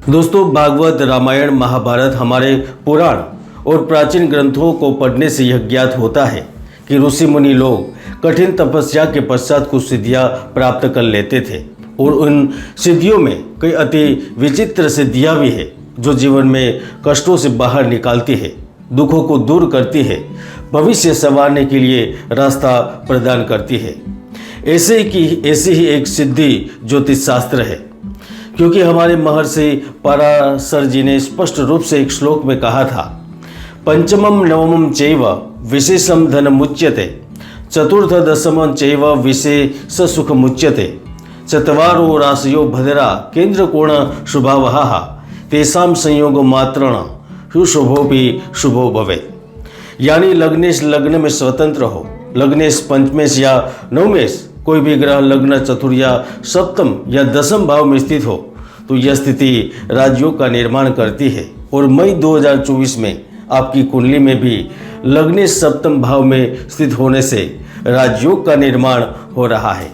दोस्तों, भागवत, रामायण, महाभारत हमारे पुराण और प्राचीन ग्रंथों को पढ़ने से यह ज्ञात होता है कि ऋषि मुनि लोग कठिन तपस्या के पश्चात कुछ सिद्धियां प्राप्त कर लेते थे और उन सिद्धियों में कई अति विचित्र सिद्धियां भी है जो जीवन में कष्टों से बाहर निकालती है, दुखों को दूर करती है, भविष्य संवारने के लिए रास्ता प्रदान करती है। ऐसी ही एक सिद्धि ज्योतिष शास्त्र है, क्योंकि हमारे महर्षि पराशर जी ने स्पष्ट रूप से एक श्लोक में कहा था, पंचमम नवमम चैव विशेषम धनमुच्यते, चतुर्थ दशमं चैव विशेष सुखमुच्यते, चत्वारो राशयो भद्रा केंद्र कोण शुभावहा तेषां संयोग मात्रण सुशुभोपि शुभो भवेत्। यानी लग्नेश लग्न में स्वतंत्र हो, लग्नेश पंचमेश या नवमेश कोई भी ग्रह लग्न चतुर्थ या सप्तम या दसम भाव में स्थित हो तो यह स्थिति राजयोग का निर्माण करती है। और मई 2024 में आपकी कुंडली में भी लग्नेश सप्तम भाव में स्थित होने से राजयोग का निर्माण हो रहा है।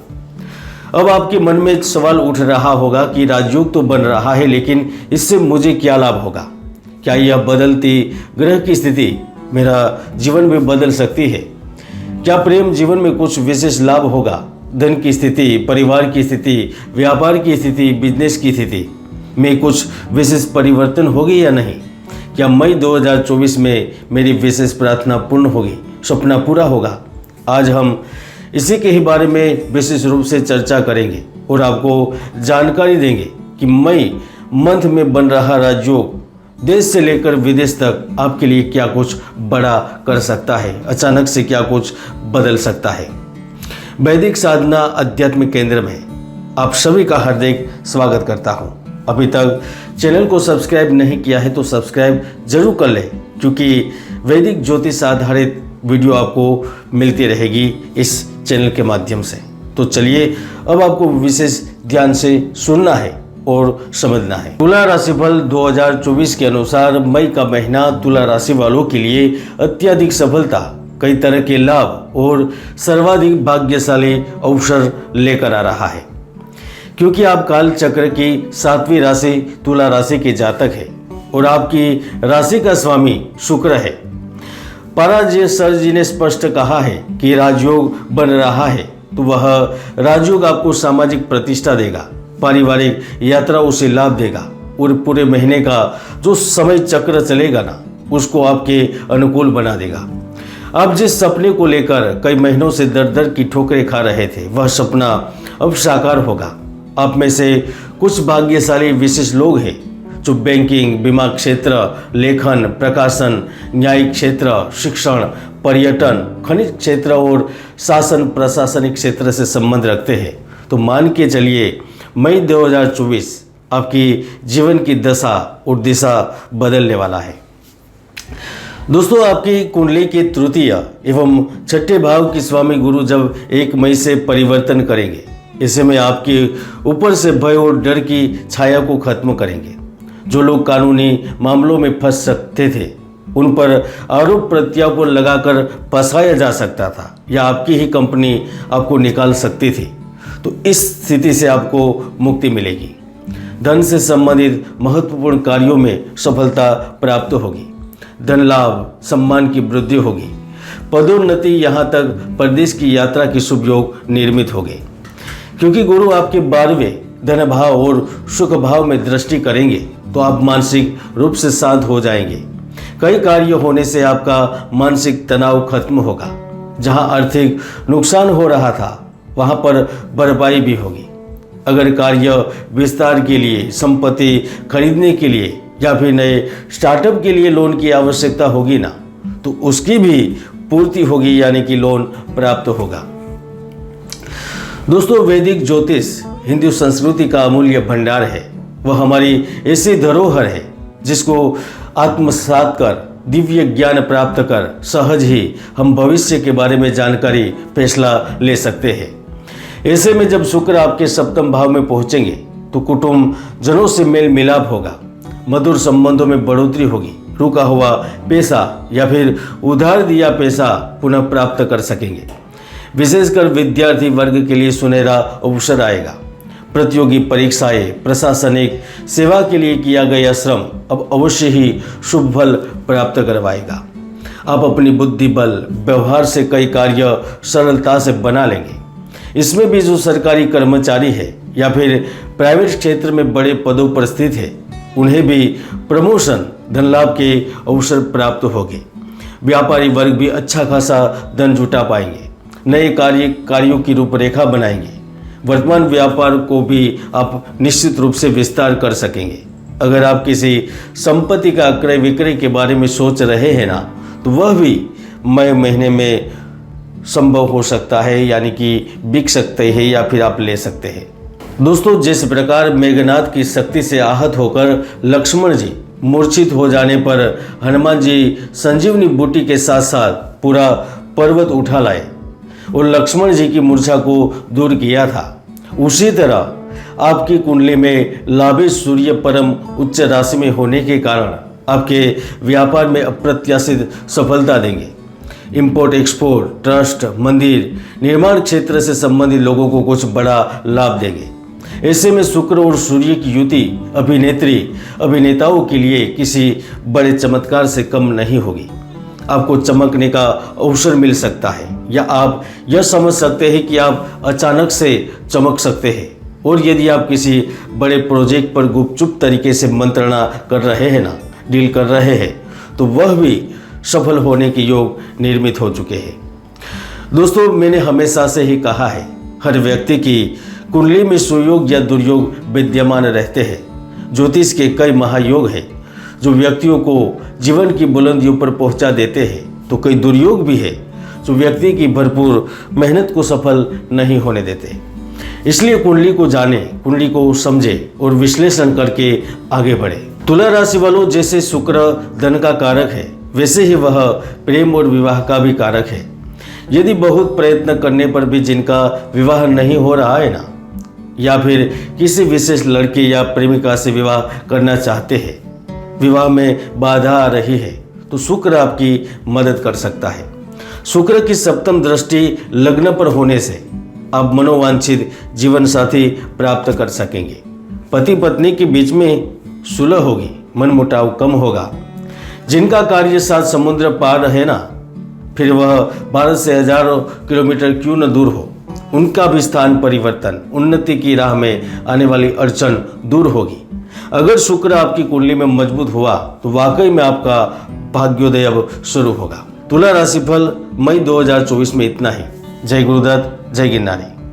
अब आपके मन में सवाल उठ रहा होगा कि राजयोग तो बन रहा है, लेकिन इससे मुझे क्या लाभ होगा? क्या यह बदलती ग्रह की स्थिति मेरा जीवन भी बदल सकती है? क्या प्रेम जीवन में कुछ विशेष लाभ होगा? धन की स्थिति, परिवार की स्थिति, व्यापार की स्थिति, बिजनेस की स्थिति में कुछ विशेष परिवर्तन होगी या नहीं? क्या मई 2024 में मेरी विशेष प्रार्थना पूर्ण होगी, सपना पूरा होगा? आज हम इसी के ही बारे में विशेष रूप से चर्चा करेंगे और आपको जानकारी देंगे कि मई मंथ में बन रहा राजयोग देश से लेकर विदेश तक आपके लिए क्या कुछ बड़ा कर सकता है, अचानक से क्या कुछ बदल सकता है। वैदिक साधना आध्यात्मिक केंद्र में आप सभी का हार्दिक स्वागत करता हूं। अभी तक चैनल को सब्सक्राइब नहीं किया है तो सब्सक्राइब जरूर कर लें, क्योंकि वैदिक ज्योतिष आधारित वीडियो आपको मिलती रहेगी इस चैनल के माध्यम से। तो चलिए, अब आपको विशेष ध्यान से सुनना है और समझना है। तुला राशिफल 2024 के अनुसार मई का महीना तुला राशि वालों के लिए अत्यधिक सफलता, कई तरह के लाभ और सर्वाधिक भाग्यशाली अवसर लेकर आ रहा है, क्योंकि आप काल चक्र की 7वीं राशि तुला राशि के जातक है और आपकी राशि का स्वामी शुक्र है। पराशर जी ने स्पष्ट कहा है कि राजयोग बन रहा है तो वह राजयोग आपको सामाजिक प्रतिष्ठा देगा, पारिवारिक यात्राओं से लाभ देगा और पूरे महीने का जो समय चक्र चलेगा ना, उसको आपके अनुकूल बना देगा। आप जिस सपने को लेकर कई महीनों से दर दर की ठोकरें खा रहे थे, वह सपना अब साकार होगा। आप में से कुछ भाग्यशाली विशेष लोग हैं जो बैंकिंग, बीमा क्षेत्र, लेखन, प्रकाशन, न्यायिक क्षेत्र, शिक्षण, पर्यटन, खनिज क्षेत्र और शासन प्रशासनिक क्षेत्र से संबंध रखते हैं। तो मान के चलिए, मई 2024 आपकी जीवन की दशा और दिशा बदलने वाला है। दोस्तों, आपकी कुंडली के तृतीय एवं छठे भाव की स्वामी गुरु जब 1 मई से परिवर्तन करेंगे, ऐसे में आपके ऊपर से भय और डर की छाया को खत्म करेंगे। जो लोग कानूनी मामलों में फंस सकते थे, उन पर आरोप प्रत्यारोप लगाकर फंसाया जा सकता था या आपकी ही कंपनी आपको निकाल सकती थी, तो इस स्थिति से आपको मुक्ति मिलेगी। धन से संबंधित महत्वपूर्ण कार्यों में सफलता प्राप्त होगी, धन लाभ, सम्मान की वृद्धि होगी, पदोन्नति, यहाँ तक प्रदेश की यात्रा की शुभ योग निर्मित होंगे, क्योंकि गुरु आपके 12वें धन भाव और सुख भाव में दृष्टि करेंगे तो आप मानसिक रूप से शांत हो जाएंगे। कई कार्य होने से आपका मानसिक तनाव खत्म होगा। जहाँ आर्थिक नुकसान हो रहा था वहाँ पर भरपाई भी होगी। अगर कार्य विस्तार के लिए, संपत्ति खरीदने के लिए या फिर नए स्टार्टअप के लिए लोन की आवश्यकता होगी ना, तो उसकी भी पूर्ति होगी, यानी कि लोन प्राप्त होगा। दोस्तों, वैदिक ज्योतिष हिंदू संस्कृति का अमूल्य भंडार है। वह हमारी ऐसी धरोहर है जिसको आत्मसात कर, दिव्य ज्ञान प्राप्त कर सहज ही हम भविष्य के बारे में जानकारी, फैसला ले सकते हैं। ऐसे में जब शुक्र आपके सप्तम भाव में पहुंचेंगे तो कुटुंब जनों से मेल मिलाप होगा, मधुर संबंधों में बढ़ोतरी होगी, रुका हुआ पैसा या फिर उधार दिया पैसा पुनः प्राप्त कर सकेंगे। विशेषकर विद्यार्थी वर्ग के लिए सुनहरा अवसर आएगा। प्रतियोगी परीक्षाएं, प्रशासनिक सेवा के लिए किया गया श्रम अब अवश्य ही शुभ फल प्राप्त करवाएगा। आप अपनी बुद्धि बल व्यवहार से कई कार्य सरलता से बना लेंगे। इसमें भी जो सरकारी कर्मचारी है या फिर प्राइवेट क्षेत्र में बड़े पदों पर स्थित है, उन्हें भी प्रमोशन, धन लाभ के अवसर प्राप्त होंगे। व्यापारी वर्ग भी अच्छा खासा धन जुटा पाएंगे। नए कार्यों की रूपरेखा बनाएंगे। वर्तमान व्यापार को भी आप निश्चित रूप से विस्तार कर सकेंगे। अगर आप किसी संपत्ति का क्रय विक्रय के बारे में सोच रहे हैं ना, तो वह भी मई महीने में संभव हो सकता है, यानी कि बिक सकते हैं या फिर आप ले सकते हैं। दोस्तों, जिस प्रकार मेघनाद की शक्ति से आहत होकर लक्ष्मण जी मूर्छित हो जाने पर हनुमान जी संजीवनी बूटी के साथ साथ पूरा पर्वत उठा लाए और लक्ष्मण जी की मूर्छा को दूर किया था, उसी तरह आपकी कुंडली में लाभे सूर्य परम उच्च राशि में होने के कारण आपके व्यापार में अप्रत्याशित सफलता देंगे। इंपोर्ट एक्सपोर्ट, ट्रस्ट, मंदिर, निर्माण क्षेत्र से संबंधित लोगों को कुछ बड़ा लाभ देंगे। ऐसे में शुक्र और सूर्य की युति अभिनेताओं के लिए किसी बड़े चमत्कार से कम नहीं होगी। आपको चमकने का अवसर मिल सकता है, या आप यह समझ सकते हैं कि आप अचानक से चमक सकते हैं। और यदि आप किसी बड़े प्रोजेक्ट पर गुपचुप तरीके से मंत्रणा कर रहे हैं ना, डील कर रहे हैं, तो वह भी सफल होने के योग निर्मित हो चुके हैं। दोस्तों, मैंने हमेशा से ही कहा है, हर व्यक्ति की कुंडली में सुयोग या दुर्योग विद्यमान रहते हैं। ज्योतिष के कई महायोग हैं जो व्यक्तियों को जीवन की बुलंदियों पर पहुंचा देते हैं, तो कई दुर्योग भी है जो व्यक्ति की भरपूर मेहनत को सफल नहीं होने देते। इसलिए कुंडली को जाने, कुंडली को समझे और विश्लेषण करके आगे बढ़े। तुला राशि वालों, जैसे शुक्र धन का कारक है, वैसे ही वह प्रेम और विवाह का भी कारक है। यदि बहुत प्रयत्न करने पर भी जिनका विवाह नहीं हो रहा है ना, या फिर किसी विशेष लड़के या प्रेमिका से विवाह करना चाहते हैं, विवाह में बाधा आ रही है, तो शुक्र आपकी मदद कर सकता है। शुक्र की सप्तम दृष्टि लग्न पर होने से आप मनोवांछित जीवन साथी प्राप्त कर सकेंगे। पति पत्नी के बीच में सुलह होगी, मनमुटाव कम होगा। जिनका कार्य सात समुद्र पार है ना, फिर वह भारत से हजारों किलोमीटर क्यों न दूर हो, उनका भी स्थान परिवर्तन, उन्नति की राह में आने वाली अड़चन दूर होगी। अगर शुक्र आपकी कुंडली में मजबूत हुआ तो वाकई में आपका भाग्योदय अब शुरू होगा। तुला राशिफल मई 2024 में इतना ही। जय गुरुदत्त, जय गिरनारी।